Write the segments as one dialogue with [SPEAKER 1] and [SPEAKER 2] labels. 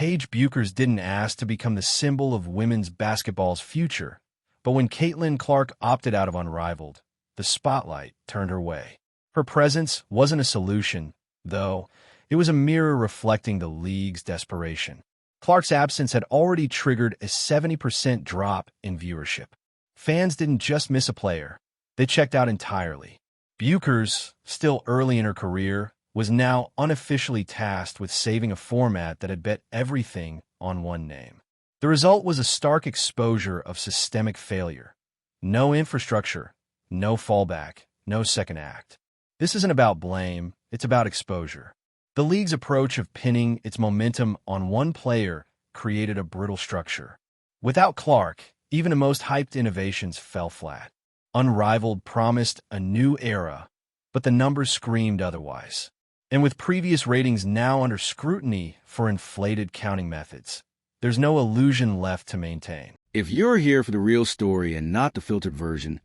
[SPEAKER 1] Paige Bueckers didn't ask to become the symbol of women's basketball's future, but when Caitlin Clark opted out of Unrivaled, the spotlight turned her way. Her presence wasn't a solution, though. It was a mirror reflecting the league's desperation. Clark's absence had already triggered a 70% drop in viewership. Fans didn't just miss a player, they checked out entirely. Bueckers, still early in her career, was now unofficially tasked with saving a format that had bet everything on one name. The result was a stark exposure of systemic failure. No infrastructure, no fallback, no second act. This isn't about blame, it's about exposure. The league's approach of pinning its momentum on one player created a brittle structure. Without Clark, even the most hyped innovations fell flat. Unrivaled promised a new era, but the numbers screamed otherwise. And with previous ratings now under scrutiny for inflated counting methods, there's no illusion left to maintain.
[SPEAKER 2] If you're here for the real story and not the filtered version,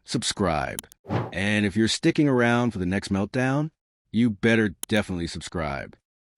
[SPEAKER 2] subscribe. And if you're sticking around for the next meltdown, you better definitely subscribe.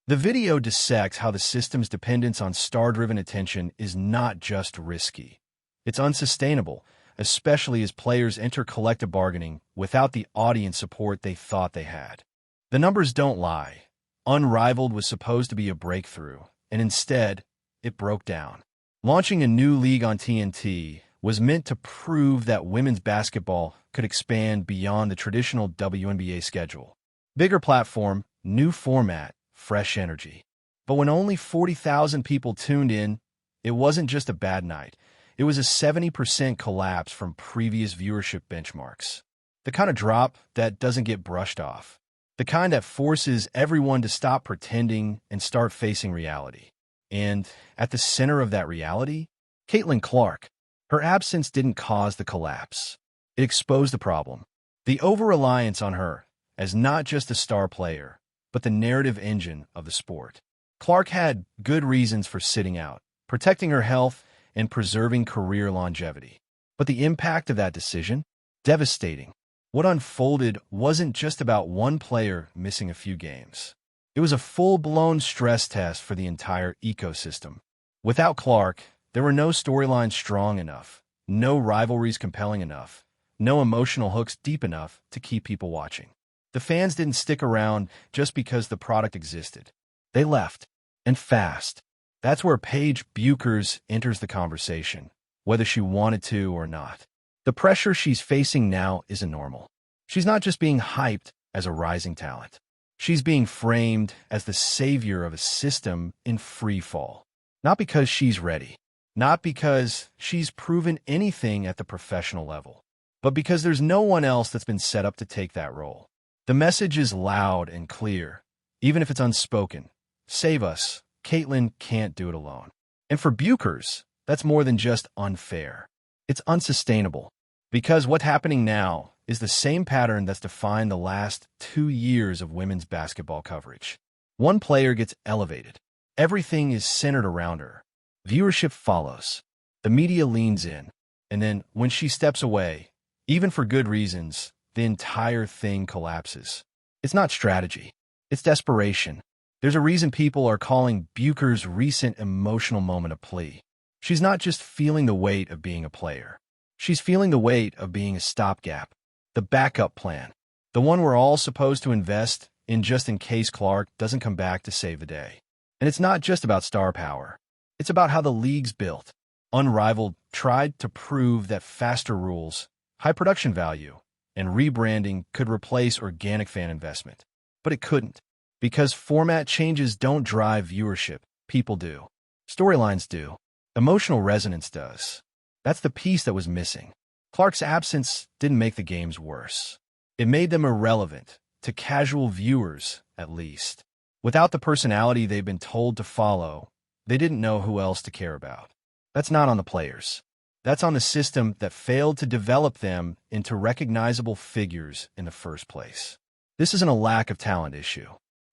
[SPEAKER 1] The video dissects how the system's dependence on star-driven attention is not just risky. It's unsustainable, especially as players enter collective bargaining without the audience support they thought they had. The numbers don't lie. Unrivaled was supposed to be a breakthrough, and instead, it broke down. Launching a new league on TNT was meant to prove that women's basketball could expand beyond the traditional WNBA schedule. Bigger platform, new format, fresh energy. But when only 40,000 people tuned in, it wasn't just a bad night. It was a 70% collapse from previous viewership benchmarks. The kind of drop that doesn't get brushed off. The kind that forces everyone to stop pretending and start facing reality. And at the center of that reality, Caitlin Clark. Her absence didn't cause the collapse. It exposed the problem. The over-reliance on her as not just a star player, but the narrative engine of the sport. Clark had good reasons for sitting out, protecting her health and preserving career longevity. But the impact of that decision? Devastating. What unfolded wasn't just about one player missing a few games. It was a full-blown stress test for the entire ecosystem. Without Clark, there were no storylines strong enough, no rivalries compelling enough, no emotional hooks deep enough to keep people watching. The fans didn't stick around just because the product existed. They left, and fast. That's where Paige Bueckers enters the conversation, whether she wanted to or not. The pressure she's facing now isn't normal. She's not just being hyped as a rising talent. She's being framed as the savior of a system in free fall. Not because she's ready, not because she's proven anything at the professional level, but because there's no one else that's been set up to take that role. The message is loud and clear, even if it's unspoken. Save us. Caitlin can't do it alone. And for Bueckers, that's more than just unfair. It's unsustainable. Because what's happening now is the same pattern that's defined the last 2 years of women's basketball coverage. One player gets elevated. Everything is centered around her. Viewership follows. The media leans in. And then when she steps away, even for good reasons, the entire thing collapses. It's not strategy. It's desperation. There's a reason people are calling Bueckers' recent emotional moment a plea. She's not just feeling the weight of being a player. She's feeling the weight of being a stopgap, the backup plan, the one we're all supposed to invest in just in case Clark doesn't come back to save the day. And it's not just about star power. It's about how the league's built. Unrivaled tried to prove that faster rules, high production value, and rebranding could replace organic fan investment. But it couldn't. Because format changes don't drive viewership. People do. Storylines do. Emotional resonance does. That's the piece that was missing. Clark's absence didn't make the games worse. It made them irrelevant, to casual viewers, at least. Without the personality they've been told to follow, they didn't know who else to care about. That's not on the players. That's on the system that failed to develop them into recognizable figures in the first place. This isn't a lack of talent issue.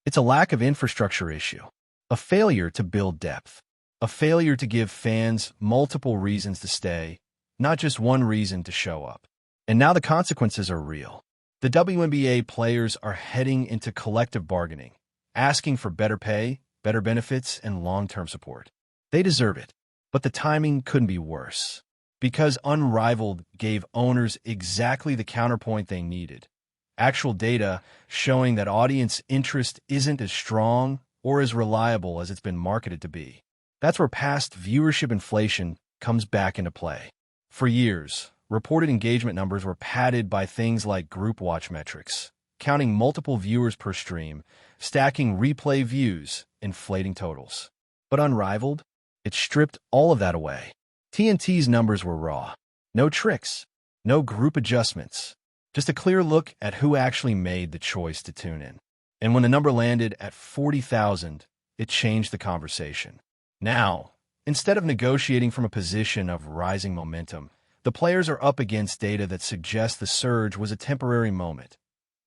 [SPEAKER 1] It's a lack of infrastructure issue. A failure to build depth. A failure to give fans multiple reasons to stay, not just one reason to show up. And now the consequences are real. The WNBA players are heading into collective bargaining, asking for better pay, better benefits, and long-term support. They deserve it, but the timing couldn't be worse. Because Unrivaled gave owners exactly the counterpoint they needed. Actual data showing that audience interest isn't as strong or as reliable as it's been marketed to be. That's where past viewership inflation comes back into play. For years, reported engagement numbers were padded by things like group watch metrics, counting multiple viewers per stream, stacking replay views, inflating totals. But Unrivaled, it stripped all of that away. TNT's numbers were raw. No tricks, no group adjustments, just a clear look at who actually made the choice to tune in. And when the number landed at 40,000, it changed the conversation. Now, instead of negotiating from a position of rising momentum, the players are up against data that suggests the surge was a temporary moment,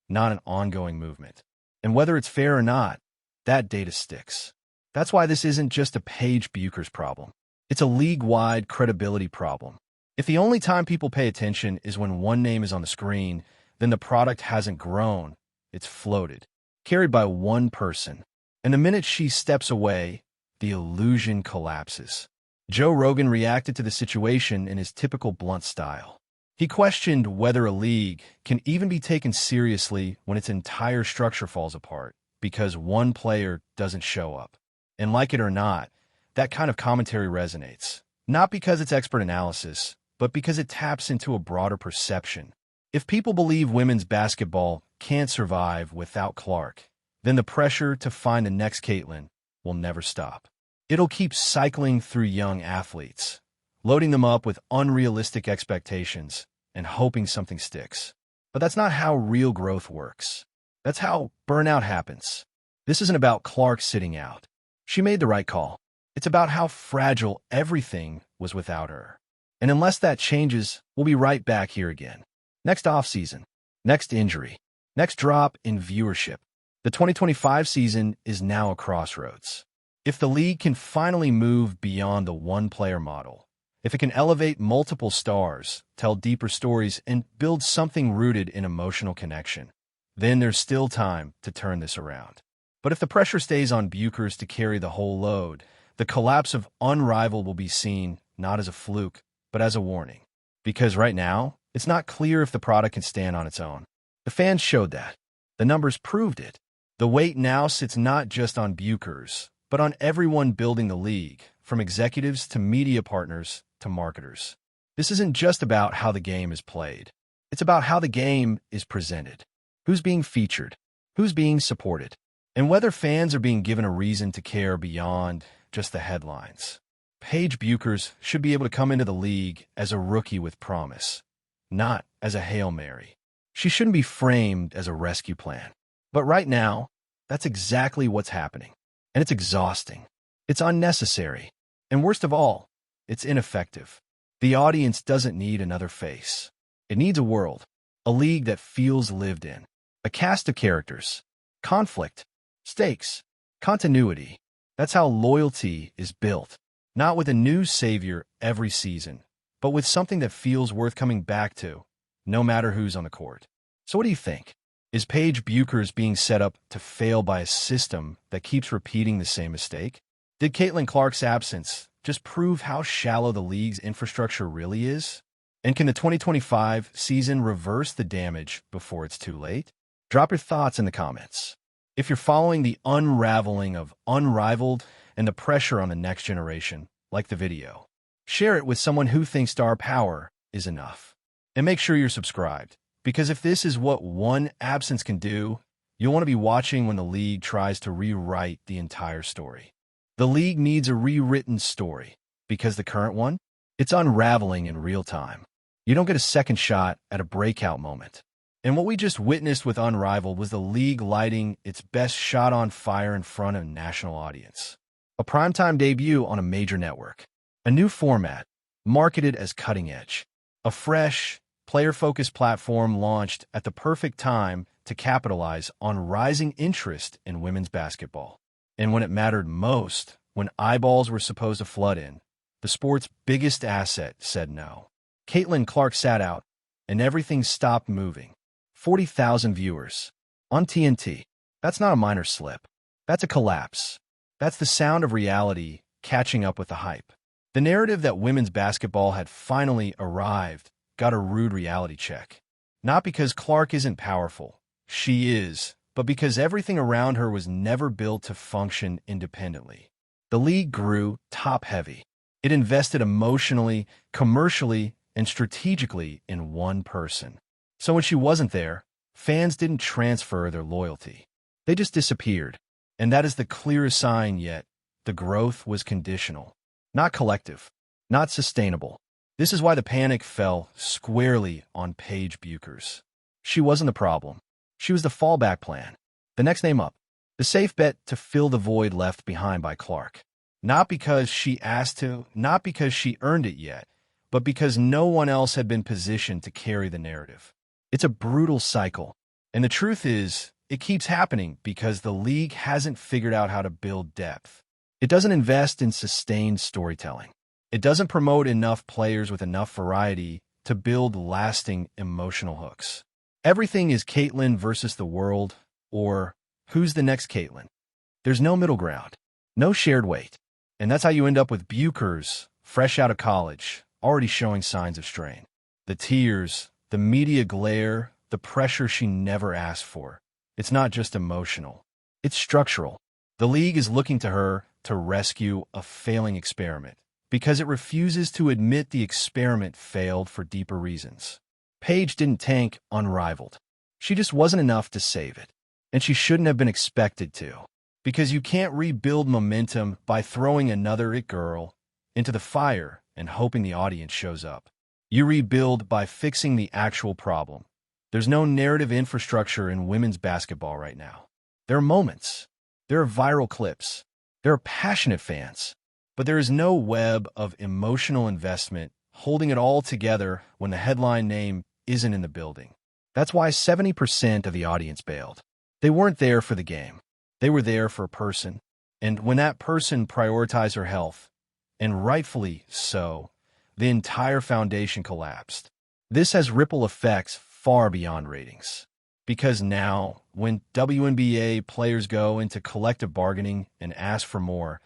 [SPEAKER 1] not an ongoing movement. And whether it's fair or not, that data sticks. That's why this isn't just a Paige Bueckers problem. It's a league-wide credibility problem. If the only time people pay attention is when one name is on the screen, then the product hasn't grown, it's floated, carried by one person. And the minute she steps away, the illusion collapses. Joe Rogan reacted to the situation in his typical blunt style. He questioned whether a league can even be taken seriously when its entire structure falls apart because one player doesn't show up. And like it or not, that kind of commentary resonates, not because it's expert analysis, but because it taps into a broader perception. If people believe women's basketball can't survive without Clark, then the pressure to find the next Caitlin will never stop. It'll keep cycling through young athletes, loading them up with unrealistic expectations and hoping something sticks. But that's not how real growth works. That's how burnout happens. This isn't about Clark sitting out. She made the right call. It's about how fragile everything was without her. And unless that changes, we'll be right back here again. Next offseason, next injury, next drop in viewership. The 2025 season is now a crossroads. If the league can finally move beyond the one-player model, if it can elevate multiple stars, tell deeper stories, and build something rooted in emotional connection, then there's still time to turn this around. But if the pressure stays on Bueckers to carry the whole load, the collapse of Unrivaled will be seen not as a fluke, but as a warning. Because right now, it's not clear if the product can stand on its own. The fans showed that. The numbers proved it. The weight now sits not just on Bueckers, but on everyone building the league, from executives to media partners to marketers. This isn't just about how the game is played. It's about how the game is presented. Who's being featured? Who's being supported? And whether fans are being given a reason to care beyond just the headlines. Paige Bueckers should be able to come into the league as a rookie with promise, not as a Hail Mary. She shouldn't be framed as a rescue plan. But right now, that's exactly what's happening. And it's exhausting. It's unnecessary. And worst of all, it's ineffective. The audience doesn't need another face. It needs a world, a league that feels lived in, a cast of characters, conflict, stakes, continuity. That's how loyalty is built. Not with a new savior every season, but with something that feels worth coming back to, no matter who's on the court. So what do you think? Is Paige Bueckers being set up to fail by a system that keeps repeating the same mistake? Did Caitlin Clark's absence just prove how shallow the league's infrastructure really is? And can the 2025 season reverse the damage before it's too late? Drop your thoughts in the comments. If you're following the unraveling of Unrivaled and the pressure on the next generation, like the video. Share it with someone who thinks star power is enough. And make sure you're subscribed, because if this is what one absence can do, you'll want to be watching when the league tries to rewrite the entire story. The league needs a rewritten story, because the current one, it's unraveling in real time. You don't get a second shot at a breakout moment. And what we just witnessed with Unrivaled was the league lighting its best shot on fire in front of a national audience. A primetime debut on a major network. A new format, marketed as cutting edge. A fresh, player-focused platform launched at the perfect time to capitalize on rising interest in women's basketball. And when it mattered most, when eyeballs were supposed to flood in, the sport's biggest asset said no. Caitlin Clark sat out, and everything stopped moving. 40,000 viewers. On TNT. That's not a minor slip. That's a collapse. That's the sound of reality catching up with the hype. The narrative that women's basketball had finally arrived got a rude reality check. Not because Clark isn't powerful. She is, but because everything around her was never built to function independently. The league grew top-heavy. It invested emotionally, commercially, and strategically in one person. So when she wasn't there, fans didn't transfer their loyalty. They just disappeared. And that is the clearest sign yet. The growth was conditional, not collective, not sustainable. This is why the panic fell squarely on Paige Bueckers. She wasn't the problem. She was the fallback plan. The next name up. The safe bet to fill the void left behind by Clark. Not because she asked to, not because she earned it yet, but because no one else had been positioned to carry the narrative. It's a brutal cycle. And the truth is, it keeps happening because the league hasn't figured out how to build depth. It doesn't invest in sustained storytelling. It doesn't promote enough players with enough variety to build lasting emotional hooks. Everything is Caitlyn versus the world, or who's the next Caitlyn? There's no middle ground, no shared weight. And that's how you end up with Bueckers, fresh out of college, already showing signs of strain. The tears, the media glare, the pressure she never asked for. It's not just emotional. It's structural. The league is looking to her to rescue a failing experiment because it refuses to admit the experiment failed for deeper reasons. Paige didn't tank Unrivaled. She just wasn't enough to save it. And she shouldn't have been expected to. Because you can't rebuild momentum by throwing another it girl into the fire and hoping the audience shows up. You rebuild by fixing the actual problem. There's no narrative infrastructure in women's basketball right now. There are moments. There are viral clips. There are passionate fans. But there is no web of emotional investment holding it all together when the headline name isn't in the building. That's why 70% of the audience bailed. They weren't there for the game. They were there for a person. And when that person prioritized her health, and rightfully so, the entire foundation collapsed. This has ripple effects far beyond ratings. Because now, when WNBA players go into collective bargaining and ask for more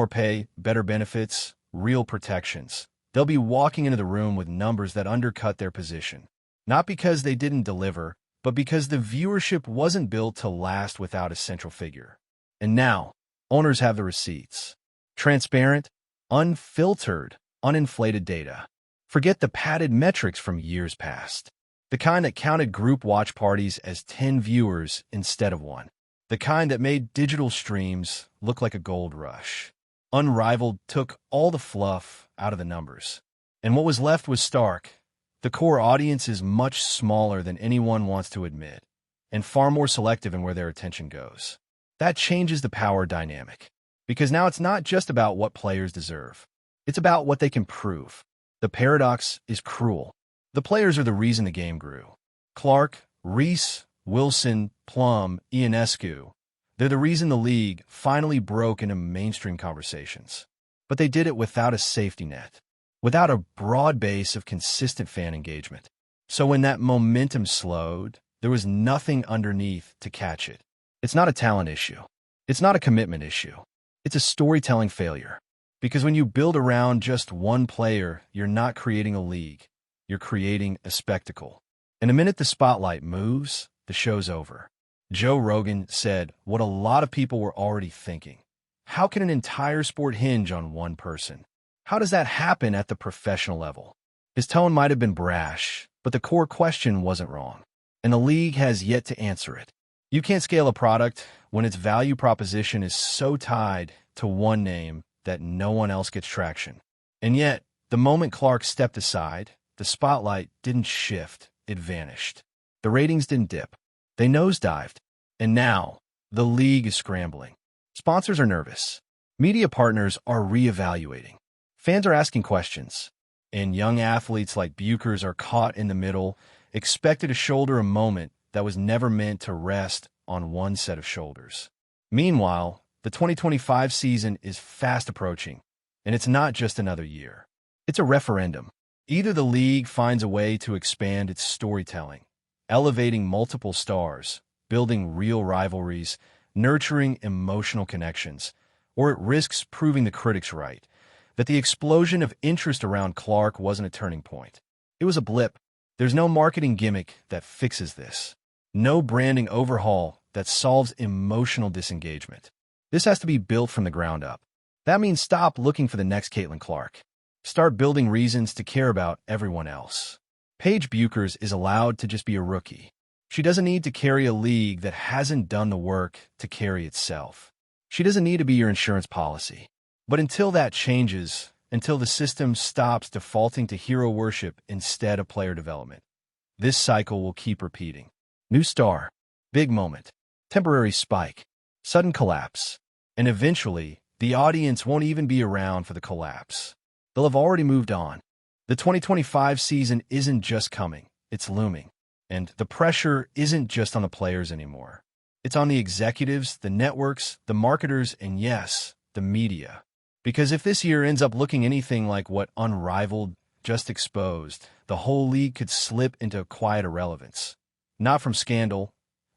[SPEAKER 1] pay, better benefits, real protections, they'll be walking into the room with numbers that undercut their position. Not because they didn't deliver, but because the viewership wasn't built to last without a central figure. And now, owners have the receipts. Transparent, unfiltered, uninflated data. Forget the padded metrics from years past. The kind that counted group watch parties as 10 viewers instead of 1. The kind that made digital streams look like a gold rush. Unrivaled took all the fluff out of the numbers. And what was left was stark. The core audience is much smaller than anyone wants to admit, and far more selective in where their attention goes. That changes the power dynamic, because now it's not just about what players deserve. It's about what they can prove. The paradox is cruel. The players are the reason the game grew. Clark, Reese, Wilson, Plum, Ionescu, they're the reason the league finally broke into mainstream conversations. But they did it without a safety net. Without a broad base of consistent fan engagement. So when that momentum slowed, there was nothing underneath to catch it. It's not a talent issue. It's not a commitment issue. It's a storytelling failure. Because when you build around just one player, you're not creating a league. You're creating a spectacle. And the minute the spotlight moves, the show's over. Joe Rogan said what a lot of people were already thinking. How can an entire sport hinge on one person? How does that happen at the professional level? His tone might have been brash, but the core question wasn't wrong. And the league has yet to answer it. You can't scale a product when its value proposition is so tied to one name that no one else gets traction. And yet, the moment Clark stepped aside, the spotlight didn't shift, it vanished. The ratings didn't dip. They nosedived. And now, the league is scrambling. Sponsors are nervous. Media partners are reevaluating. Fans are asking questions, and young athletes like Bueckers are caught in the middle, expected to shoulder a moment that was never meant to rest on one set of shoulders. Meanwhile, the 2025 season is fast approaching, and it's not just another year. It's a referendum. Either the league finds a way to expand its storytelling, elevating multiple stars, building real rivalries, nurturing emotional connections, or it risks proving the critics right, that the explosion of interest around Clark wasn't a turning point. It was a blip. There's no marketing gimmick that fixes this. No branding overhaul that solves emotional disengagement. This has to be built from the ground up. That means stop looking for the next Caitlin Clark. Start building reasons to care about everyone else. Paige Bueckers is allowed to just be a rookie. She doesn't need to carry a league that hasn't done the work to carry itself. She doesn't need to be your insurance policy. But until that changes, until the system stops defaulting to hero worship instead of player development, this cycle will keep repeating. New star, big moment, temporary spike, sudden collapse, and eventually, the audience won't even be around for the collapse. They'll have already moved on. The 2025 season isn't just coming, it's looming. And the pressure isn't just on the players anymore. It's on the executives, the networks, the marketers, and yes, the media. Because if this year ends up looking anything like what Unrivaled just exposed, the whole league could slip into quiet irrelevance. Not from scandal,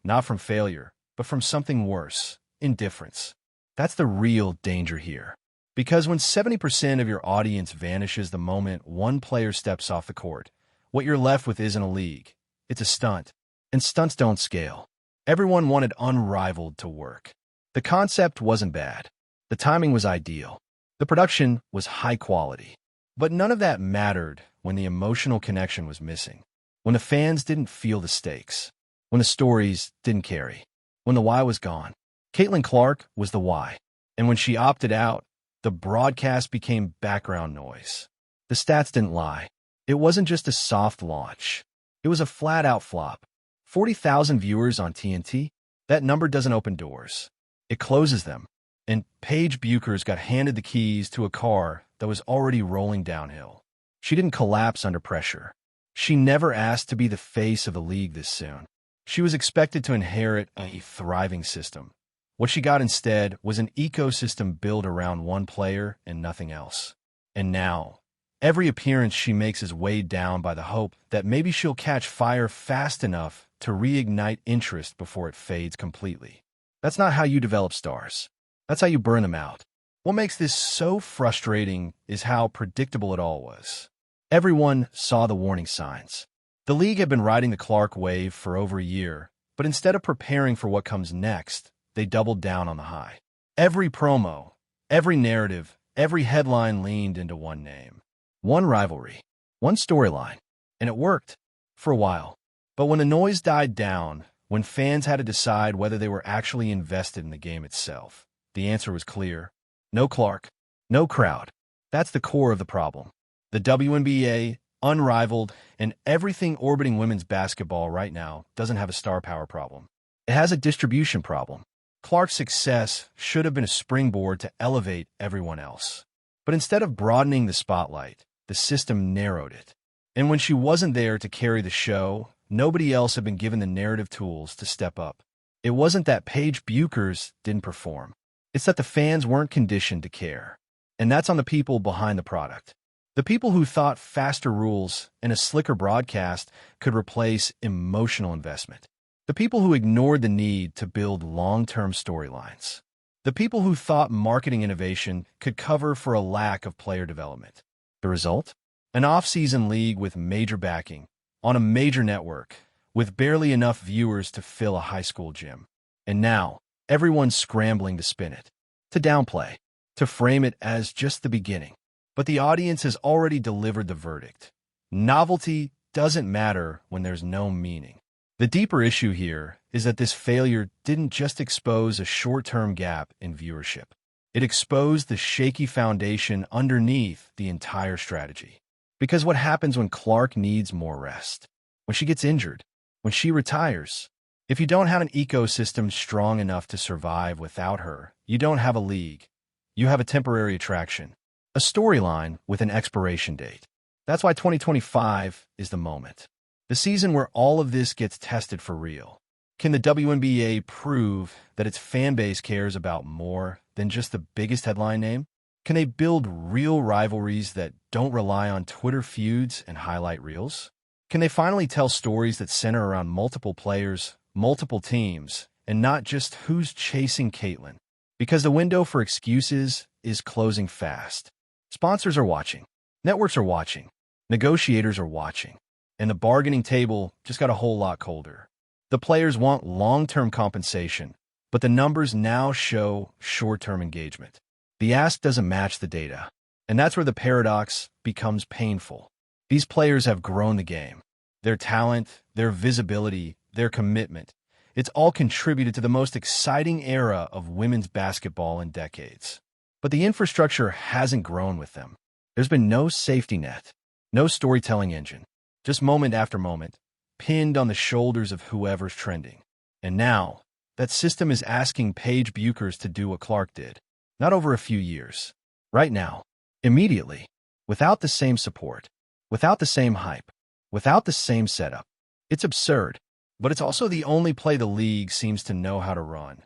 [SPEAKER 1] not from failure, but from something worse, indifference. That's the real danger here. Because when 70% of your audience vanishes the moment one player steps off the court, what you're left with isn't a league. It's a stunt. And stunts don't scale. Everyone wanted Unrivaled to work. The concept wasn't bad. The timing was ideal. The production was high quality. But none of that mattered when the emotional connection was missing. When the fans didn't feel the stakes. When the stories didn't carry. When the why was gone. Caitlin Clark was the why. And when she opted out, the broadcast became background noise. The stats didn't lie. It wasn't just a soft launch. It was a flat-out flop. 40,000 viewers on TNT? That number doesn't open doors. It closes them. And Paige Bueckers got handed the keys to a car that was already rolling downhill. She didn't collapse under pressure. She never asked to be the face of the league this soon. She was expected to inherit a thriving system. What she got instead was an ecosystem built around one player and nothing else. And now, every appearance she makes is weighed down by the hope that maybe she'll catch fire fast enough to reignite interest before it fades completely. That's not how you develop stars. That's how you burn them out. What makes this so frustrating is how predictable it all was. Everyone saw the warning signs. The league had been riding the Clark wave for over a year, but instead of preparing for what comes next, they doubled down on the high. Every promo, every narrative, every headline leaned into one name. One rivalry, one storyline, and it worked for a while. But when the noise died down, when fans had to decide whether they were actually invested in the game itself, the answer was clear. No Clark, no crowd. That's the core of the problem. The WNBA, Unrivaled, and everything orbiting women's basketball right now doesn't have a star power problem. It has a distribution problem. Clark's success should have been a springboard to elevate everyone else. But instead of broadening the spotlight, the system narrowed it. And when she wasn't there to carry the show, nobody else had been given the narrative tools to step up. It wasn't that Paige Bueckers didn't perform. It's that the fans weren't conditioned to care. And that's on the people behind the product. The people who thought faster rules and a slicker broadcast could replace emotional investment. The people who ignored the need to build long-term storylines. The people who thought marketing innovation could cover for a lack of player development. The result? An off-season league with major backing, on a major network, with barely enough viewers to fill a high school gym. And now, everyone's scrambling to spin it, to downplay, to frame it as just the beginning. But the audience has already delivered the verdict. Novelty doesn't matter when there's no meaning. The deeper issue here is that this failure didn't just expose a short-term gap in viewership. It exposed the shaky foundation underneath the entire strategy. Because what happens when Clark needs more rest? When she gets injured? When she retires? If you don't have an ecosystem strong enough to survive without her, you don't have a league. You have a temporary attraction. A storyline with an expiration date. That's why 2025 is the moment. The season where all of this gets tested for real. Can the WNBA prove that its fan base cares about more than just the biggest headline name? Can they build real rivalries that don't rely on Twitter feuds and highlight reels? Can they finally tell stories that center around multiple players, multiple teams, and not just who's chasing Caitlin? Because the window for excuses is closing fast. Sponsors are watching. Networks are watching. Negotiators are watching. And the bargaining table just got a whole lot colder. The players want long-term compensation, but the numbers now show short-term engagement. The ask doesn't match the data. And that's where the paradox becomes painful. These players have grown the game. Their talent, their visibility, their commitment, it's all contributed to the most exciting era of women's basketball in decades. But the infrastructure hasn't grown with them. There's been no safety net, no storytelling engine, just moment after moment, pinned on the shoulders of whoever's trending. And now, that system is asking Paige Bueckers to do what Clark did. Not over a few years. Right now. Immediately. Without the same support. Without the same hype. Without the same setup. It's absurd. But it's also the only play the league seems to know how to run.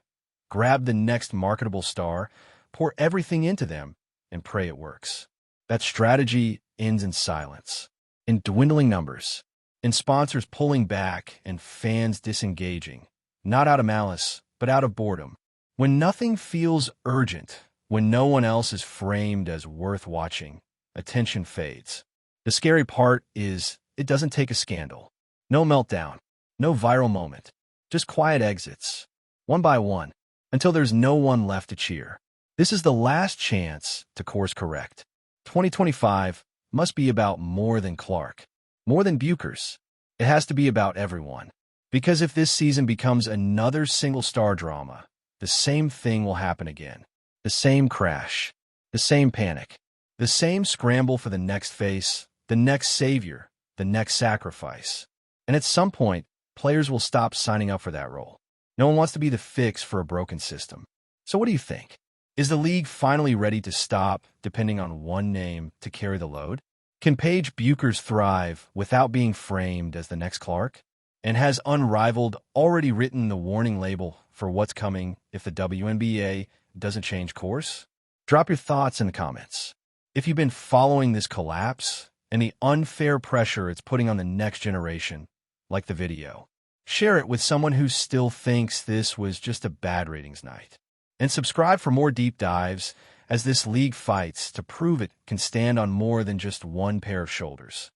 [SPEAKER 1] Grab the next marketable star, pour everything into them, and pray it works. That strategy ends in silence. In dwindling numbers. In sponsors pulling back and fans disengaging. Not out of malice, but out of boredom. When nothing feels urgent, when no one else is framed as worth watching, attention fades. The scary part is it doesn't take a scandal. No meltdown. No viral moment. Just quiet exits. One by one. Until there's no one left to cheer. This is the last chance to course correct. 2025 must be about more than Clark. More than Bueckers. It has to be about everyone. Because if this season becomes another single-star drama, the same thing will happen again. The same crash. The same panic. The same scramble for the next face, the next savior, the next sacrifice. And at some point, players will stop signing up for that role. No one wants to be the fix for a broken system. So what do you think? Is the league finally ready to stop depending on one name to carry the load? Can Paige Bueckers thrive without being framed as the next Clark? And has Unrivaled already written the warning label for what's coming if the WNBA doesn't change course? Drop your thoughts in the comments. If you've been following this collapse and the unfair pressure it's putting on the next generation, like the video, share it with someone who still thinks this was just a bad ratings night. And subscribe for more deep dives as this league fights to prove it can stand on more than just one pair of shoulders.